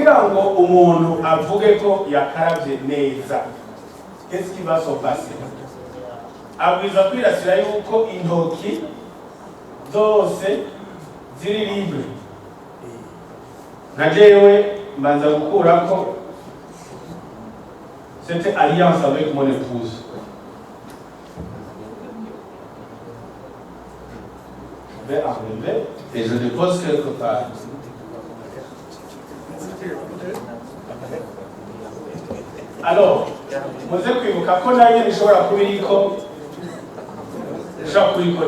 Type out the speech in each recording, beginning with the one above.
kugira ngo umuntu avuge ko yakarabye neza, qu'est-ce qui va se passer? Abwiza kwirasira yuko intoki zose ziri libre. Na jewe mbanza gukurako cette alliance avec mon épouse. Je vais enlever et je dépose quelque part. Alors, muze kwibuka ko nayo nishobora kubiriko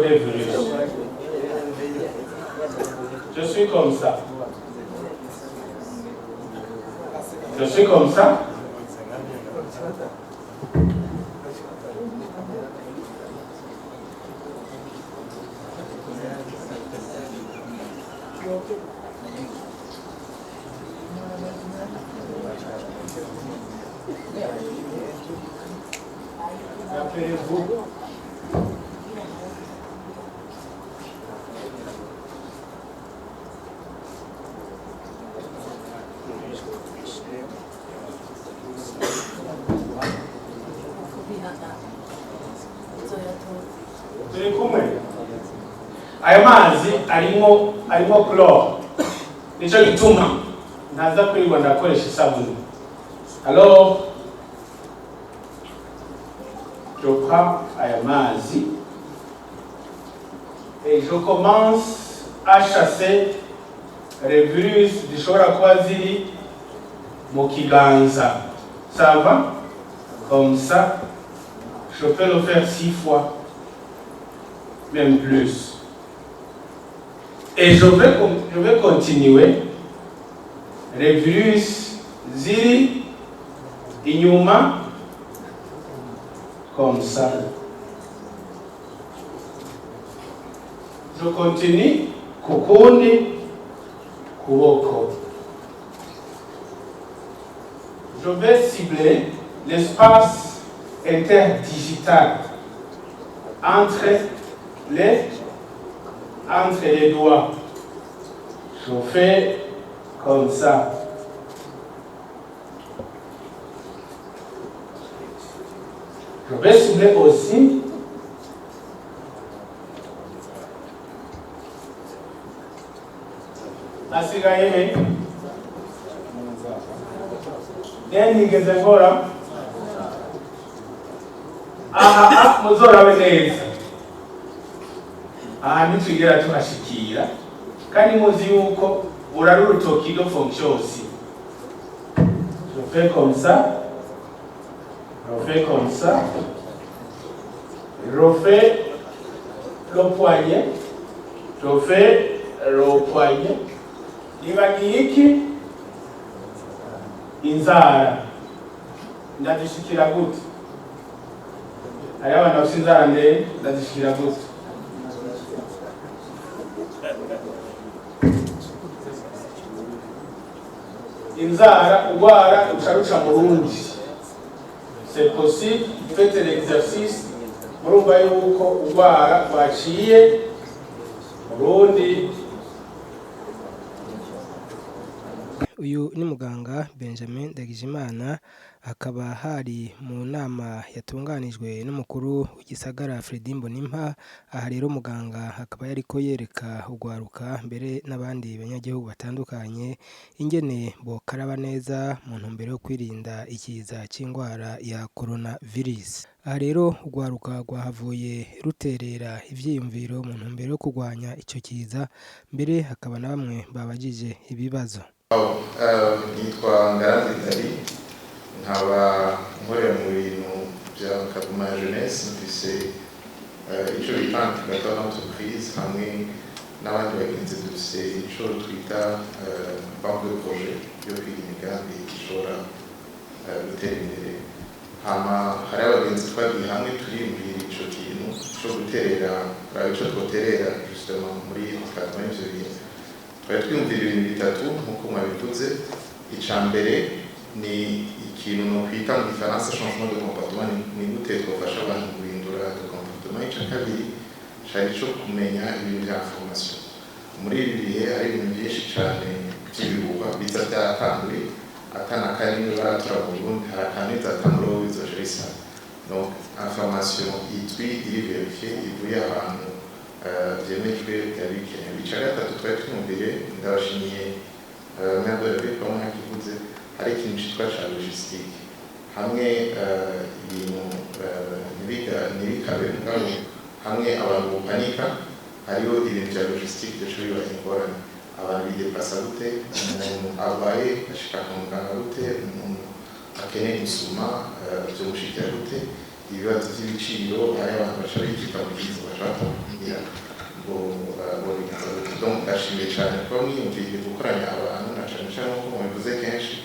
des virus. Je suis comme ça. Je suis comme ça. Appelez-vous. Turi kumwe. Aya mazi arimo chlore. Nico gituma ntaza kwirirwa ndakoresha isabuni. Alors, je prends aya mazi et je commence à chasser les virus zishobora kuba ziri mu kiganza. Ça va? Comme ça, je peux le faire 6 fois, même plus. Et je vais continuer. Les virus ziri inyuma comme ça. Je continue kukundi kuboko. Je vais cibler l'espace interdigital entre les doigts. Je fais comme ça. Je vais cibler aussi asigaye nigeze nkora aha muzorabe neza aha nitwigera tuhashikira kandi muzi yuko urari urutoki do fonction aussi. Je fais comme ça, je fais comme ça, je fais le poignet, je fais le poignet. Nibagiiki inzara ndazishikira gute? Hariho abantu bafite inzara ndende, ndazishikira gute? Inzara ugwara ucaruca mu rundi. C'est possible, faites l'exercice, murumva yuko ugwara rwaciye mu rundi. Uyu ni muganga Benjamin Ndagijimana, akaba hari mu nama yatunganijwe n'umukuru w'igisagara Fredy Mbonimpa. Aha rero muganga akaba yariko yereka ugwaruka mbere n'abandi banyagihugu batandukanye ingene bokaraba neza mu ntumbero yo kwirinda ikiza c'ingwara ya coronavirus. Aha rero ugwaruka rwahavuye ruterera ivyiyumviro mu ntumbero yo kurwanya ico kiza, mbere hakaba na bamwe babajije ibibazo. Nitwa Ngarambe, nkaba nkorera mu bintu bya Kaguma Jeunesse, mfise ico bita incubateur d'entreprise hamwe n'abandi bagenzi dufise ico twita banque de projet yo kwiga imigambi ishobora gutera imbere. Hama hari abagenzi twagiye hamwe turiyumvira ico kintu co guterera ico twoterera justement muri Kaguma ivyo bintu. Twari twiyumvira ibintu bitatu nk'uko mwabivuze. Ica mbere ni ikintu nokwita mu gifaransa changement de comportement, ni gute twafasha abantu guhindura de comportement. Ica kabiri cari co kumenya ibintu vya information. Muri ibi bihe hari ibintu byinshi cane by'ibihuha biza byatanguye akana karimo baratura mu Burundi harakanitse atamuro bizojerisa donc information itwi iri vérifiée ivuye abantu byemejwe byabikenewe bica gatatu twari twumvire ndabashimiye mwabere ko mwakivuze hari ikintu cyitwa cha logistique hamwe ibintu ntibikabe ngabo hamwe abantu banika hariho ibintu bya logistique bishobora ingorane abantu bidepasa gute umuntu abaye ashika ku muganga gute umuntu akeneye gusuma byo gushikira gute ibibazo by'ibiciro hari abantu bashaka kwita mu gihe bashaka kugira ngo donc ndashimiye cyane ko mwiyumviye gukoranya abantu na cyane cyane ko mubivuze kenshi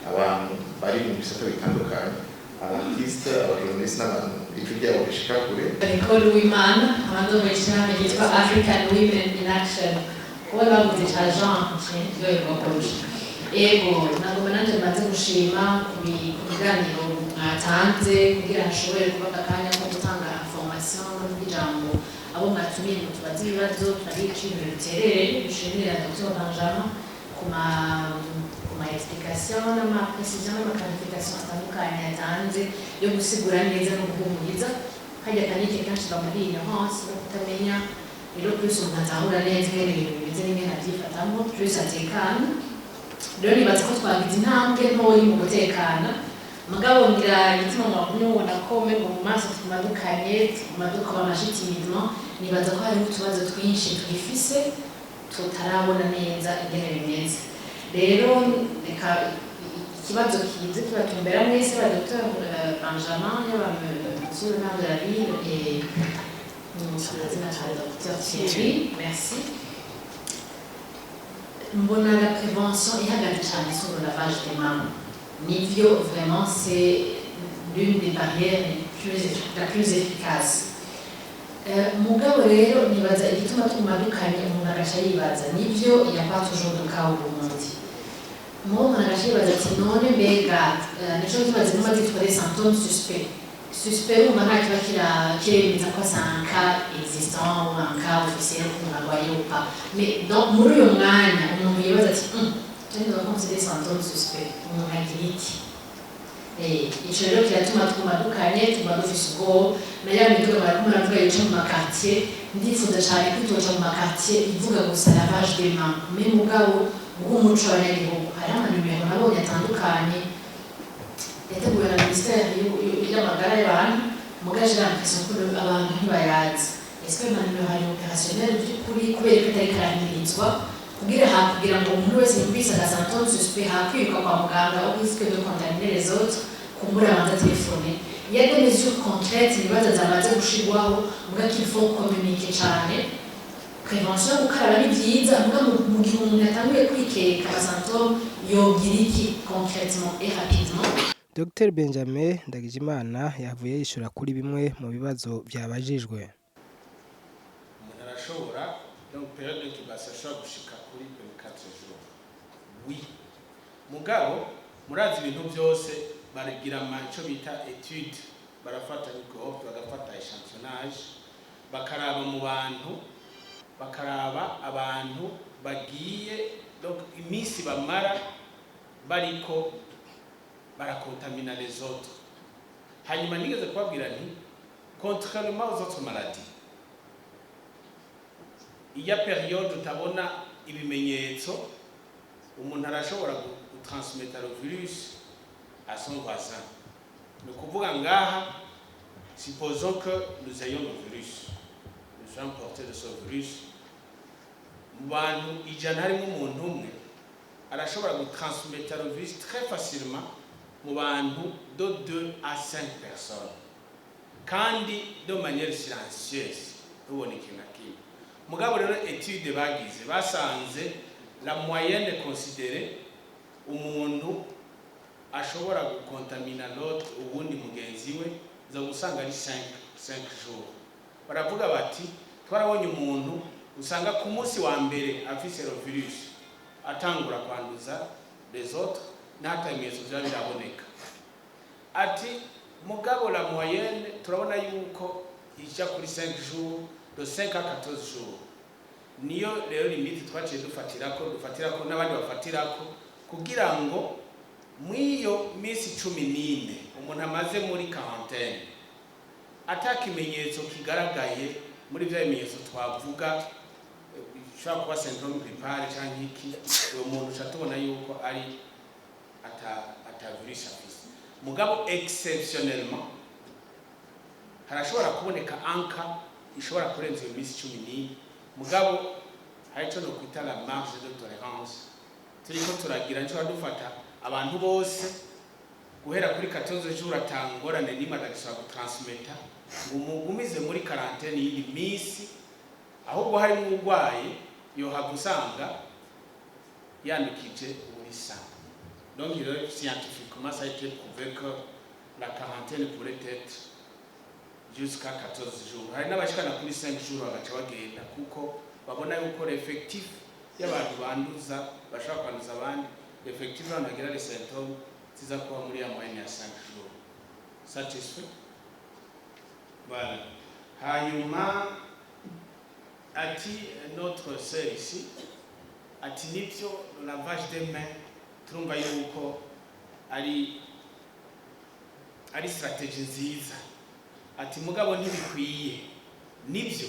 abantu bari mu bisata bitandukanye abartiste abajournaliste n'abantu icyo byabo bishika kure Nicole Wimana abandi bashaka yitwa African Women in Action kuba bavuze cya Jean Pierre Wakoje ego ntabwo nanjye maze gushima ku biganiro mwatanze kugira hashobore kuba akanya ko gutanga information n'ijambo abo mwatumiye ngo tubaze ibibazo turi ikintu biterere bishimira Dr Benjamin ku ma explication n'ama précision n'ama clarification atandukanye yatanze yo gusigura neza no guhumuriza hajya kanike kenshi bamuri ignorance no kutamenya rero plus umuntu atahura neza ibintu bimeze n'ingene avyifatamo plus atekana rero nibaza ko twagize intambwe ntoyi mu gutekana mugabo ngira igituma mwakumye mubona ko mego mu maso tumadukanye tumaduka bamashitirizmo nibaza ko hari utubazo twinshi twifise tutarabona neza ingene bimeze rero reka ikibazo kize kibatumbera mwese ba Dr Benjamin monsieur le maire de la ville et merci. Mbona la prévention ihagaze cyane sur le lavage des mains. Nivyo vraiment c'est l'une des barrières la plus efficace. Mugabo rero nibaza igituma tumadukanye umuntu agaca yibaza nivyo il n'y a pas toujours de cas au Burundi. Umuntu agaca yibaza ati none mbega nico tubaze numa zitwa des symptômes suspects. Suspect ou nta kiba kiremeza ko c'est un cas existant ou un cas officiel qu'on a voyé ou pas. Mais donc muri uyo mwanya umuntu yibaza ati turi dans considérer symptômes suspects umuntu agira iki ico rero kiratuma tumadukanye tuba dufise ubwoba na ya miduga bariko baravuga yica mu makartier ndifuza cane ko itoca mu makartier ivuga gusa lavage des mains mais mugabo bw'umuco w'abanyagihugu hari amanimero nabonye atandukanye yateguwe na ministère y'amagara y'abantu mugaje l'impression ko abantu ntibayazi est-ce que amanimero hari opérationnel by'ukuri kubera ko atari karamirizwa kugira ngo umuntu wese yumvise aga symptômes suspects hakwiruka kwa muganga au risque de contaminer les autres kumbura abanza telefone il y a des mesures concrètes nibaza zamaze gushirwaho muga qu'il faut communiquer cyane prévention gukaraba ni byiza muga mu gihe umuntu yatanguye kwikeka aga symptômes yogira iki concrètement et rapidement. Dr Benjamin Ndagijimana yavuye yishura kuri bimwe mu bibazo byabajijwe. Umuntu arashobora donc période d'incubation gushika kuri 24 jours. Oui. Mugabo murazi ibintu byose baragira manco bita étude barafata cohorte bagafata échantillonnage bakaraba mu bantu bakaraba abantu bagiye donc imisi bamara bariko barakontamina les autres. Hanyuma nigeze kubabwira nti contrairement aux autres maladies iya période utabona ibimenyetso umuntu arashobora gutransmettre le virus à son voisin. Ne kuvuga ngaha supposons que nous ayons le virus nous sommes portés de ce virus mu bantu ijana harimo umuntu umwe arashobora gutransmettre le virus très facilement mu bantu de 2 à 5 personnes kandi de manière silencieuse uboneke na kimwe. Mugabo rero étude bagize basanze la moyenne considérée umuntu ashobora gukontamina l'autre ubundi mugenzi we za gusanga ari 5 jours. Baravuga bati twarabonye umuntu usanga ku munsi wa mbere afise le virus atangura kwanduza les autres n'atamezo bya biraboneka. Ati mugabo la moyenne turabona yuko ija kuri 5 jours de 5 à 14 jours. niyo rero limite twaciye dufatirako n'abandi bafatirako kugira ngo mwiyo minsi 14 umuntu amaze muri quarantaine atakimenyetso kigaragaye muri bya bimenyetso twavuga ushobora kuba syndrome grippale cyangwa iki uwo muntu ushobora yuko ari ata virus afise mugabo exceptionnellement harashobora kuboneka anka ishobora kurenza iyo minsi 14 mugabo harico no kwita la marge de tolérance turiko turagira nco dufata abantu bose guhera kuri 14 jours atangorane nimwe adashobora gutransmeta ngo umugumize muri quarantaine y'indi minsi ahubwo hari umurwayi yohava usanga yandukije ubulisa. Donc scientifiquement ça a été prouvé que la quarantaine pourrait être jusqu'à 14 jours. Hari n'abashikana kuri 5 jours bagaca bagenda kuko babona yuko l'effectif y'abantu banduza bashaka kwanduza abandi effectif banagira les symptômes ziza kuba muri ya moyenne ya 5 jours. Satisfait? Voilà. Hanyuma ati notre sœur ici ati nibyo lavage des mains turumva yuko ari strategie nziza ati mugabo ntibikwiye nibyo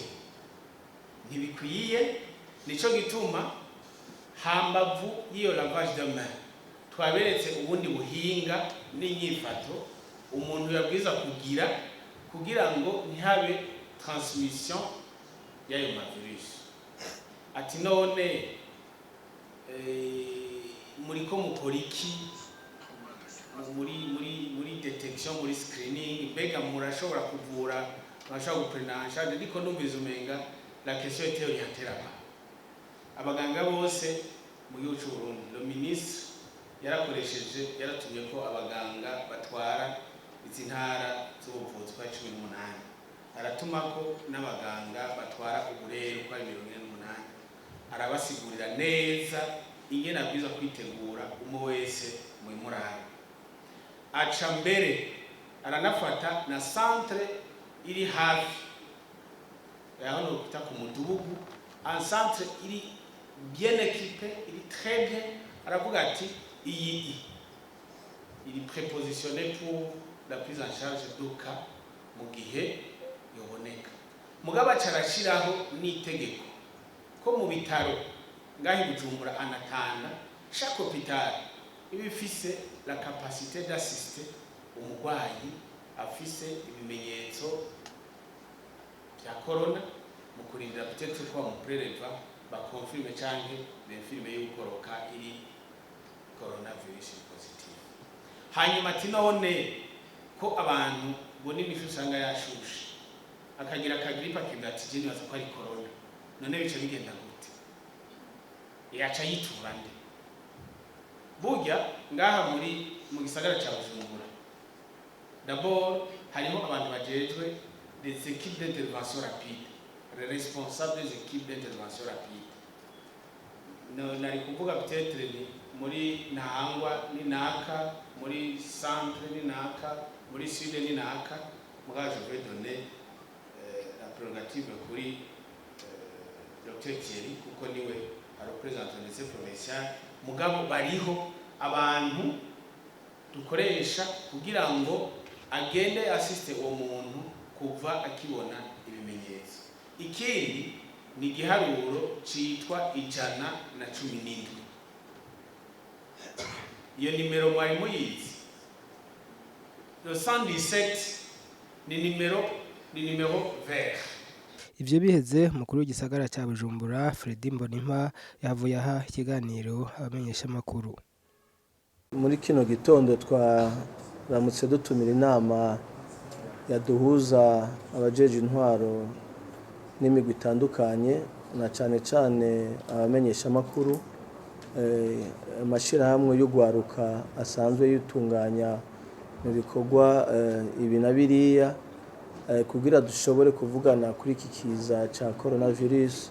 ntibikwiye nico gituma hambavu iyo lavage des mains twaberetse ubundi buhinga n'inyifato umuntu yabwiza kugira ngo ntihabe transmission y'ayo mavirus. Ati none muriko mukora iki muri detection muri screening mbega murashobora kuvura murashobora guprenansha ariko numviza umenga la question était orientée là-bas. Abaganga bose mu gihugu cy'u Burundi le ministre yaratumye ko abaganga batwara izi ntara z'ubuvuzi kwa 18 aratuma ko n'abaganga batwara uburere kwa 48 arabasigurira neza ingene abwiza kwitegura umwe wese mu murara. Aca mbere aranafata na centre iri hafi yaho no kwita ku mudugudu un centre iri bien équipé iri très bien aravuga ati iyi iri prépositionné pour la prise en charge du cas mu gihe yoboneka mugaba carashiraho n'itegeko ko mu bitaro ngahi Bujumbura anatana chaque hôpital ibifise la capacité d'assister umugwayi afise ibimenyetso bya corona mu kurinda peut-être ko mu préleva ba confirme canke befirme y'ukoroka iri coronavirus positive. Hanyuma ati none ko abantu boni imifu usanga yashushe akagira akagripe akibati jeni baza ko ari corona none bice bigenda gute yaca yitura nde burya ngaha mu gisagara cya Bujumbura d'abord hariho abantu bajejwe des équipes d'intervention rapide les responsables des équipes d'intervention rapide nari kuvuga peut-être ni muri Ntahangwa ni naka muri centre ni naka muri sud ni naka mugaje je vais donner la prérogative kuri Dr Thierry kuko niwe représente les provinciaux mugabo bariho abantu dukoresha kugira ngo agende assiste uwo muntu kuva akibona ibimenyetso. Ikindi ni igiharuro citwa 117 iyo nimero mwari muyizi. Le 117 ni nimero vert. Ivyo biheze mukuru w'igisagara cya Bujumbura Fredy Mbonimpa yavuye aha ikiganiro abamenyesha makuru. Muri kino gitondo twaramutse dutumira inama yaduhuza abajeje intwaro n'imigwi itandukanye na cyane abamenyesha makuru amashirahamwe yo gwaruka asanzwe yutunganya mu bikorwa ibi na biriya kugira dushobore kuvugana kuri iki kiza ca coronavirus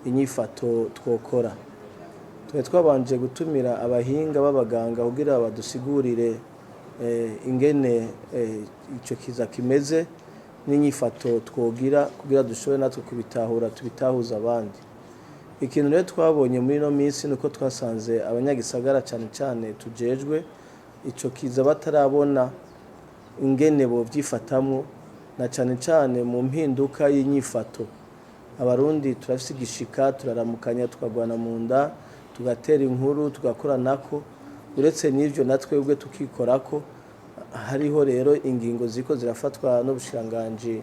inyifato twokora. Twabanje gutumira abahinga b'abaganga kugira badusigurire ingene ico kiza kimeze n'inyifato twogira kugira dushobore natwe kubitahura tubitahuza abandi. ikintu rero twabonye muri ino minsi nuko twasanze abanyagisagara cyane cyane tujejwe ico kiza batarabona ingene bo vyifatamwo, na cyane cyane mu mpinduka y'inyifato. Abarundi turafise igishika, turaramukanya, tukagwana mu nda, tugatera inkuru, tugakoranako. Uretse n'ivyo natwe ubwe tukikorako, hariho rero ingingo ziko zirafatwa n'ubushikiranganji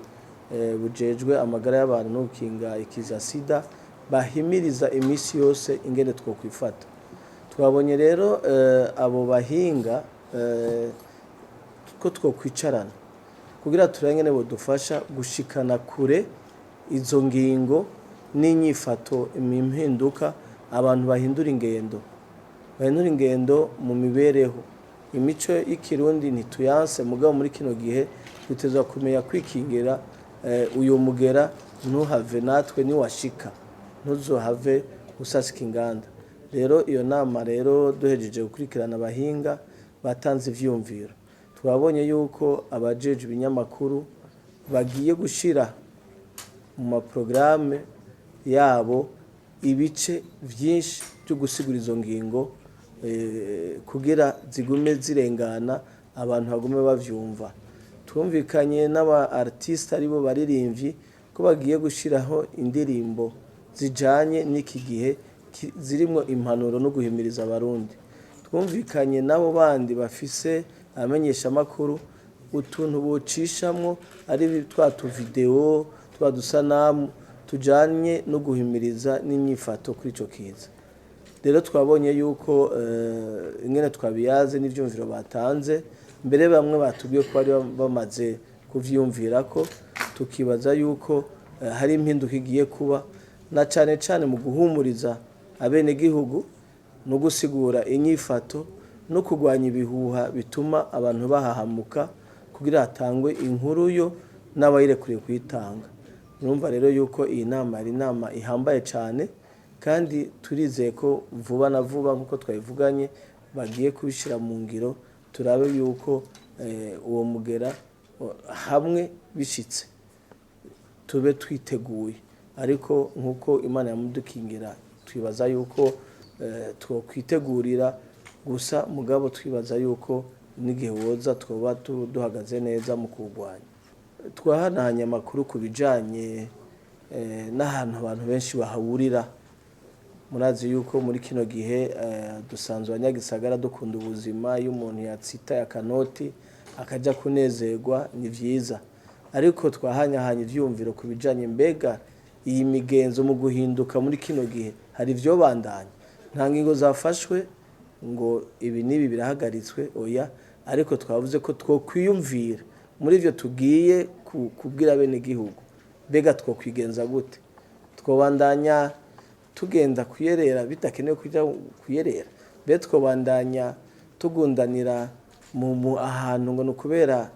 bujejwe amagara y'abantu no gukinga ikiza sida, bahimiriza imisi yose ingene twokwifata. Twabonye rero abo bahinga ko twokwicarana kugira turengene bodufasha gushikana kure izo ngingo n'inyifato impinduka, abantu bahindura ingendo mu mibereho. Imico y'ikirundi ntituyanse, mugabo muri kino gihe dutezwa kumenya kwikingira uyu mugera ntuhave natwe niwashika ntuzohave usasika inganda. Rero iyo nama rero duhejeje gukurikirana abahinga batanze ivyumviro, twabonye yuko abajeje ibinyamakuru bagiye gushira mu maprograme yabo ibice vyinshi byo gusigura izo ngingo kugira zigume zirengana, abantu bagume bavyumva. Twumvikanye n'aba artiste aribo baririmvyi ko bagiye gushiraho indirimbo zijanye n'iki gihe zirimo impanuro no guhimiriza abarundi. Twumvikanye nabo bandi bafise amenyesha makuru utuntu bocishamwo ari twatu video twadusanamu tujanye no guhimiriza n'inyifato kuri ico kiza. Rero twabonye yuko ingene twabiyaze n'ivyumviro batanze, mbere bamwe batubwiye ko bari bamaze kuvyumvirako, tukibaza yuko hari impinduka igiye kuba, na cane cane mu guhumuriza abene gihugu no gusigura inyifato no kugwanya ibihuha bituma abantu bahahamuka kugira hatangwe inkuru yo n'abayirekuriye kuyitanga. Urumva rero yuko iyi nama ari inama ihambaye cyane, kandi turizeye ko vuba na vuba nkuko twabivuganye bagiye kubishira mu ngiro, turabe yuko uwo mugera hamwe bishitse tube twiteguye. Ariko nkuko Imana yamudukingira twibaza yuko twokwitegurira gusa, mugabo twibaza yuko n'igihe woza twoba duhagaze neza mu kurwanya. Twahanahanye amakuru ku bijanye n'ahantu abantu benshi bahurira. Murazi yuko muri kino gihe dusanzwe abanyagisagara dukunda ubuzima, iyo umuntu yatsitaye akanoti akaja kunezerwa ni vyiza, ariko twahanyahanye ivyumviro ku bijanye mbega iyi migenzo mu guhinduka muri kino gihe hari ivyo bandanya. Nta ngingo zafashwe ngo ibi nibi birahagaritswe, oya, ariko twavuze ko twokwiyumvira muri ivyo tugiye kubwira bene gihugu, mbega twokwigenza gute, twobandanya tugenda kuyerera bitakenewe kuja kuyerera, be twobandanya tugundanira mu ahantu ngo nukubera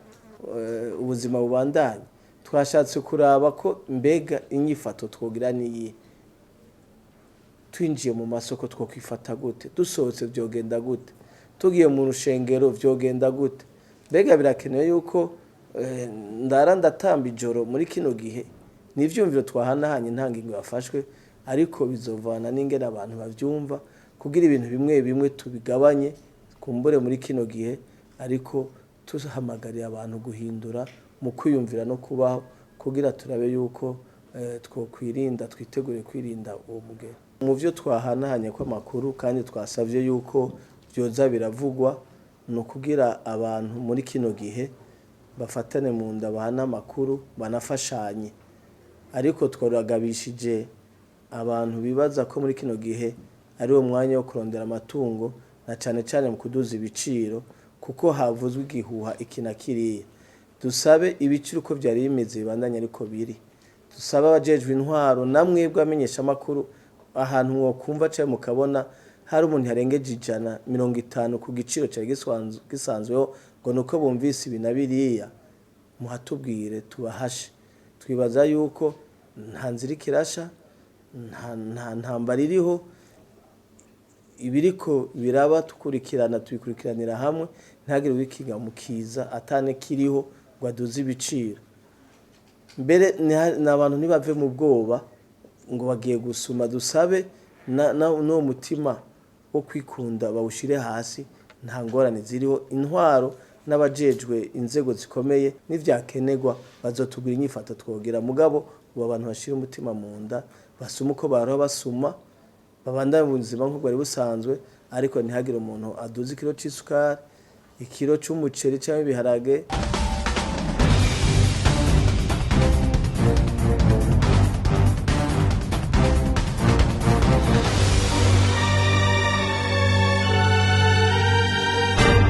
ubuzima bubandanye. Twashatse kuraba ko mbega inyifato twogira niyi, twinjiye mu masoko twokwifata gute, dusohotse vyogenda gute, tugiye mu rushengero vyogenda gute. Mbega birakenewe yuko ndara ndatamba ijoro muri kino gihe. N'ivyumviro twahanahanye nta ngingo yafashwe, ariko bizovana n'ingene abantu bavyumva kugira ibintu bimwe bimwe tubigabanye kumbure muri kino gihe, ariko tuhamagarira abantu guhindura mu kwiyumvira no kubaho kugira turabe yuko twokwirinda, twitegure kwirinda uwo mugera. Mu vyo twahanahanye ko amakuru kandi twasavye yuko byoza biravugwa, no kugira abantu muri kino gihe bafatane mu nda, bahana amakuru, banafashanye. Ariko twaragabishije abantu bibaza ko muri kino gihe ari wo mwanya wo kurondera amatungo, na cane cane mu kuduza ibiciro, kuko havuzwe igihuha ikina kiriya. Dusabe ibiciro uko byari bimeze bibandanye ariko biri. Dusabe abajejwe intwaro namwebwe amenyesha makuru, ahantu mwokumva cyo mukabona hari umuntu yarengeje 150 ku giciro cya gisanzweho ngo nuko bumvise ibinabiriya, muhatubwire tubahashe. Twibaza yuko nta nzira kirasha, nta ntambara iriho, ibiriko biraba tukurikirana, tubikurikiranira hamwe, ntagire wikinga mukiza atane kiriho ngo aduze ibiciro. Mbere n'abantu ntibave mu bwoba, ngo bagiye gusuma dusabe n'uwo mutima wo kwikunda bawushire hasi nta ngorane ziriho intwaro n'abajejwe inzego zikomeye n'ivyakenerwa bazotugura inyifato twogera mugabo ubu abantu bashira umutima mu nda basuma uko baroha basuma babandanye ubuzima nk'ubwo bari busanzwe ariko ntihagire umuntu aduza ikiro c'isukari ikiro c'umuceri cyangwa ibiharage